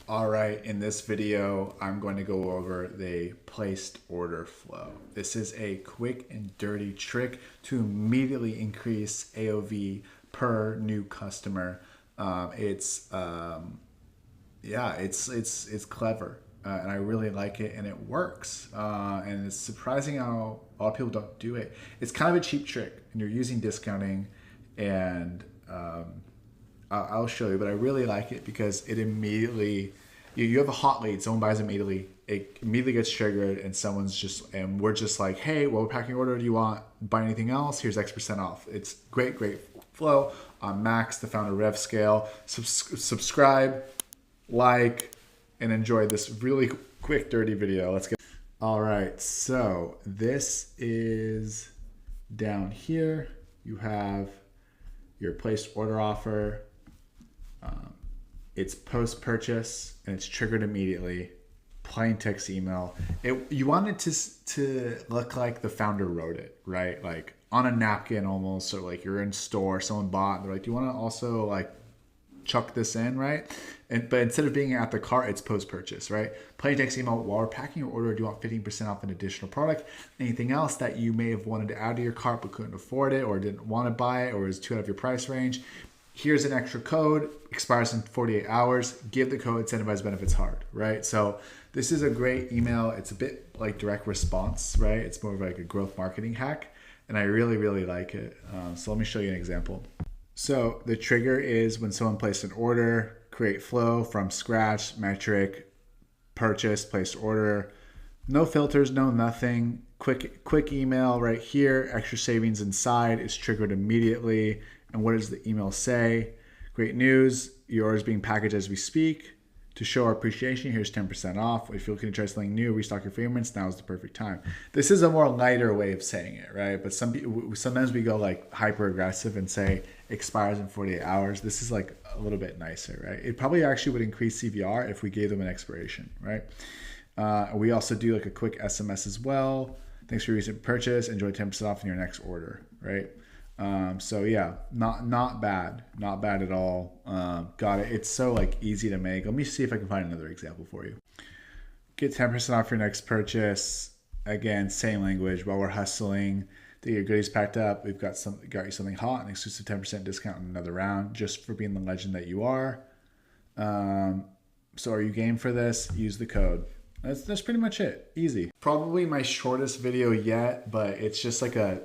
All right, in this video, I'm going to go over the placed order flow. This is a quick and dirty trick to immediately increase AOV per new customer. It's clever, and I really like it, and it works. And it's surprising how a lot of people don't do it. It's kind of a cheap trick, and you're using discounting, and I'll show you, but I really like it because it immediately, you have a hot lead, someone buys immediately, it immediately gets triggered, and we're just like, hey, well, we're packing your order. Do you want buy anything else? Here's X% off. It's great flow. On Max, the founder Rev Scale. Subscribe, like, and enjoy this really quick, dirty video. Let's get. All right, so this is down here. You have your placed order offer. It's post-purchase and it's triggered immediately. Plain text email. You want it to look like the founder wrote it, right? Like on a napkin almost, or like you're in store, someone bought, and they're like, do you want to also like chuck this in, right? But instead of being at the cart, it's post-purchase, right? Plain text email, while we're packing your order, do you want 15% off an additional product? Anything else that you may have wanted to add to your cart but couldn't afford it, or didn't want to buy it, or is too out of your price range? Here's an extra code, expires in 48 hours. Give the code, incentivize benefits hard, right? So this is a great email. It's a bit like direct response, right? It's more of like a growth marketing hack, and I really like it. So let me show you an example. So the trigger is when someone placed an order, create flow from scratch, metric, purchase, placed order, no filters, no nothing. Quick email right here. Extra savings inside is triggered immediately. And what does the email say? Great news, your order is being packaged as we speak. To show our appreciation, here's 10% off. If you're looking to try something new, restock your favorites, now is the perfect time. This is a more lighter way of saying it, right? But sometimes we go like hyper aggressive and say expires in 48 hours. This is like a little bit nicer, right? It probably actually would increase CVR if we gave them an expiration, right? We also do like a quick SMS as well. Thanks for your recent purchase. Enjoy 10% off in your next order, right? So yeah, not bad at all. Got it. It's so like easy to make. Let me see if I can find another example for you. Get 10% off your next purchase. Again, same language. While we're hustling to get your goodies packed up, we've got you something hot, an exclusive 10% discount in another round, just for being the legend that you are. So are you game for this? Use the code. That's pretty much it. Easy. Probably my shortest video yet, but it's just like a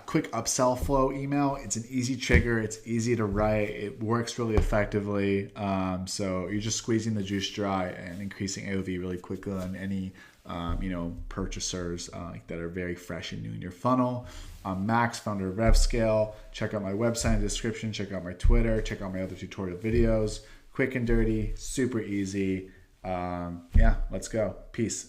quick upsell flow email. It's an easy trigger. It's easy to write. It works really effectively. So you're just squeezing the juice dry and increasing AOV really quickly on any purchasers that are very fresh and new in your funnel. I'm Max, founder of RevScale. Check out my website in the description. Check out my Twitter. Check out my other tutorial videos. Quick and dirty, super easy. Yeah, let's go. Peace.